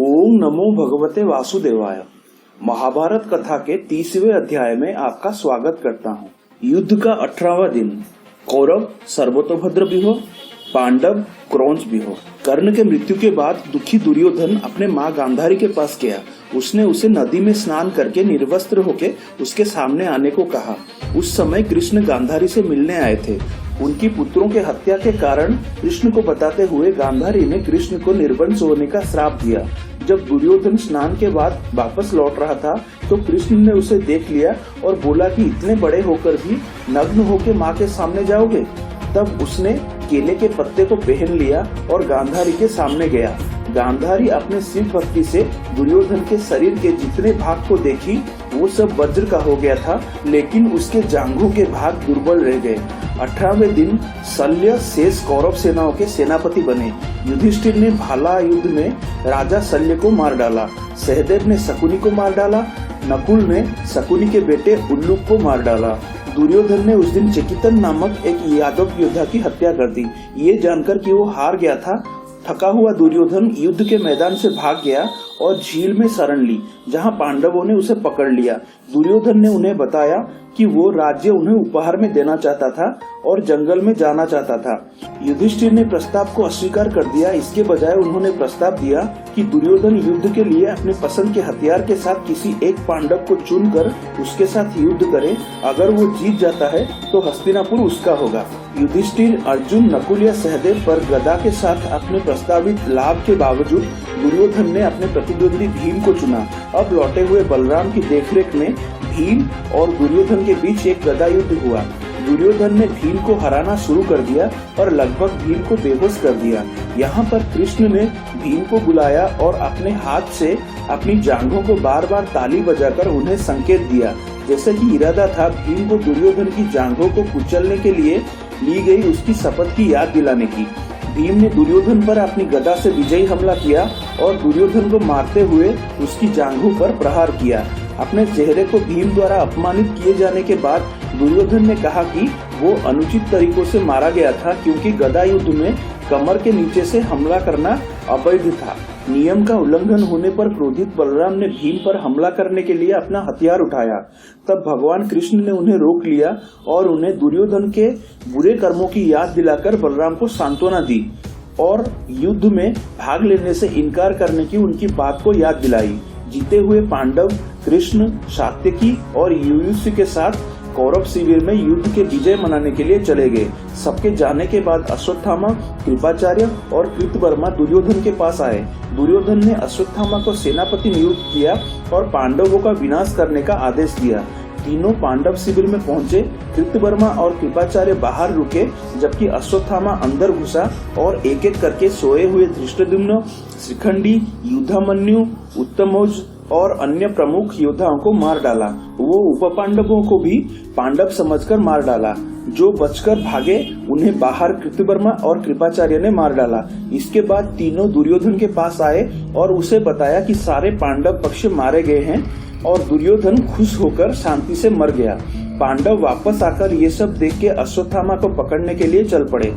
ओम नमो भगवते वासुदेवाय। महाभारत कथा के 30वें अध्याय में आपका स्वागत करता हूँ। युद्ध का 18वां दिन। कौरव सर्वतोभद्र भी हो, पांडव क्रौंच भी हो। कर्ण के मृत्यु के बाद दुखी दुर्योधन अपने माँ गांधारी के पास गया। उसने उसे नदी में स्नान करके निर्वस्त्र होके उसके सामने आने को कहा। उस समय कृष्ण गांधारी से मिलने आए थे। उनकी पुत्रों के हत्या के कारण कृष्ण को बताते हुए गांधारी ने कृष्ण को निर्वंश होने का श्राप दिया। जब दुर्योधन स्नान के बाद वापस लौट रहा था तो कृष्ण ने उसे देख लिया और बोला कि इतने बड़े होकर भी नग्न होकर माँ के सामने जाओगे। तब उसने केले के पत्ते को पहन लिया और गांधारी के सामने गया। गांधारी अपने शिव भक्ति से दुर्योधन के शरीर के जितने भाग को देखी वो सब वज्र का हो गया था, लेकिन उसके जांघों के भाग दुर्बल रह गए। 18वें दिन शल्य शेष कौरव सेनाओं के सेनापति बने। युधिष्ठिर ने भाला युद्ध में राजा शल्य को मार डाला। सहदेव ने शकुनी को मार डाला। नकुल ने शकुनी के बेटे उल्लूक को मार डाला। दुर्योधन ने उस दिन चेकितन नामक एक यादव योद्धा की हत्या कर दी। ये जानकर कि वो हार गया था, थका हुआ दुर्योधन युद्ध के मैदान से भाग गया और झील में शरण ली, जहां पांडवों ने उसे पकड़ लिया। दुर्योधन ने उन्हें बताया कि वो राज्य उन्हें उपहार में देना चाहता था और जंगल में जाना चाहता था। युधिष्ठिर ने प्रस्ताव को अस्वीकार कर दिया। इसके बजाय उन्होंने प्रस्ताव दिया कि दुर्योधन युद्ध के लिए अपने पसंद के हथियार के साथ किसी एक पांडव को चुनकर उसके साथ युद्ध करे। अगर वो जीत जाता है तो हस्तिनापुर उसका होगा। युधिष्ठिर अर्जुन, नकुल या सहदेव पर गदा के साथ अपने प्रस्तावित लाभ के बावजूद दुर्योधन ने अपने प्रतिद्वंदी भीम को चुना। अब लौटे हुए बलराम की देखरेख में भीम और दुर्योधन के बीच एक गदा युद्ध हुआ। दुर्योधन ने भीम को हराना शुरू कर दिया और लगभग भीम को बेहोश कर दिया। यहाँ पर कृष्ण ने भीम को बुलाया और अपने हाथ से अपनी जांघों को बार बार ताली बजाकर उन्हें संकेत दिया, जैसे कि इरादा था भीम को दुर्योधन की जांघों को कुचलने के लिए ली गई उसकी शपथ की याद दिलाने की। भीम ने दुर्योधन पर अपनी गदा से विजयी हमला किया और दुर्योधन को मारते हुए उसकी जांघों पर प्रहार किया। अपने चेहरे को भीम द्वारा अपमानित किए जाने के बाद दुर्योधन ने कहा कि वो अनुचित तरीकों से मारा गया था, क्योंकि गदा युद्ध में कमर के नीचे से हमला करना अवैध था। नियम का उल्लंघन होने पर क्रोधित बलराम ने भीम पर हमला करने के लिए अपना हथियार उठाया। तब भगवान कृष्ण ने उन्हें रोक लिया और उन्हें दुर्योधन के बुरे कर्मों की याद दिलाकर बलराम को सांत्वना दी और युद्ध में भाग लेने से इनकार करने की उनकी बात को याद दिलाई। जीते हुए पांडव कृष्ण, सात्यकी और युयुत्सु के साथ कौरव शिविर में युद्ध के विजय मनाने के लिए चले गए। सबके जाने के बाद अश्वत्थामा, कृपाचार्य और कृतवर्मा दुर्योधन के पास आए। दुर्योधन ने अश्वत्थामा को सेनापति नियुक्त किया और पांडवों का विनाश करने का आदेश दिया। तीनों पांडव शिविर में पहुंचे। कृतवर्मा और कृपाचार्य बाहर रुके, जबकि अश्वत्थामा अंदर घुसा और एक एक करके सोए हुए धृष्टद्युम्न, शिखंडी, युद्धामन्यु, उत्तमौज और अन्य प्रमुख योद्धाओं को मार डाला। वो उप पांडवों को भी पांडव समझकर मार डाला। जो बचकर भागे उन्हें बाहर कृतवर्मा और कृपाचार्य ने मार डाला। इसके बाद तीनों दुर्योधन के पास आए और उसे बताया कि सारे पांडव पक्ष मारे गए हैं और दुर्योधन खुश होकर शांति से मर गया। पांडव वापस आकर ये सब देख के अश्वत्थामा को पकड़ने के लिए चल पड़े।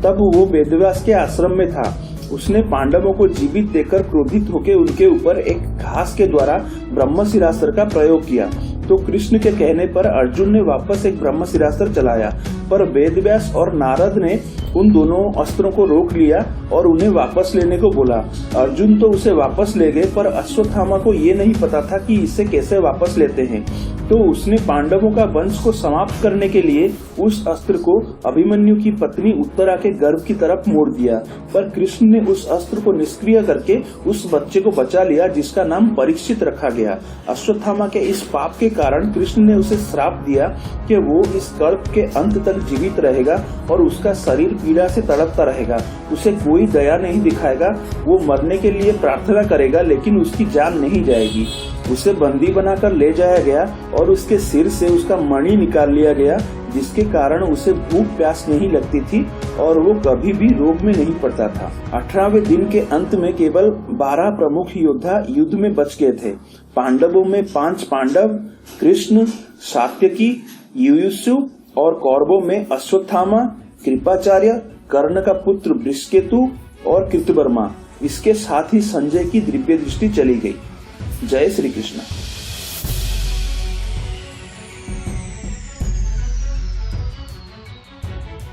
तब वो वेदव्यास के आश्रम में था। उसने पांडवों को जीवित देखकर क्रोधित होकर उनके ऊपर एक घास के द्वारा ब्रह्मशिरास्त्र का प्रयोग किया। तो कृष्ण के कहने पर अर्जुन ने वापस एक ब्रह्मशिरास्त्र चलाया, पर वेदव्यास और नारद ने उन दोनों अस्त्रों को रोक लिया और उन्हें वापस लेने को बोला। अर्जुन तो उसे वापस ले गए, पर अश्वत्थामा को ये नहीं पता था कि इसे कैसे वापस लेते हैं। तो उसने पांडवों का वंश को समाप्त करने के लिए उस अस्त्र को अभिमन्यु की पत्नी उत्तरा के गर्भ की तरफ मोड़ दिया, पर कृष्ण ने उस अस्त्र को निष्क्रिय करके उस बच्चे को बचा लिया, जिसका नाम परीक्षित रखा गया। अश्वत्थामा के इस पाप के कारण कृष्ण ने उसे श्राप दिया कि वो इस कल्प के अंत तक जीवित रहेगा और उसका शरीर पीड़ा से तड़पता रहेगा। उसे कोई दया नहीं दिखाएगा। वो मरने के लिए प्रार्थना करेगा, लेकिन उसकी जान नहीं जाएगी। उसे बंदी बनाकर ले जाया गया और उसके सिर से उसका मणि निकाल लिया गया, जिसके कारण उसे भूख प्यास नहीं लगती थी और वो कभी भी रोग में नहीं पड़ता था। 18वें दिन के अंत में केवल 12 प्रमुख योद्धा युद्ध में बच गए थे। पांडवों में 5 पांडव, कृष्ण, सात्यकी, युयुत्सु और कौरवों में अश्वत्थामा, कृपाचार्य, कर्ण का पुत्र वृषकेतु और कृतवर्मा। इसके साथ ही संजय की दिव्य दृष्टि चली गई। जय श्री कृष्ण।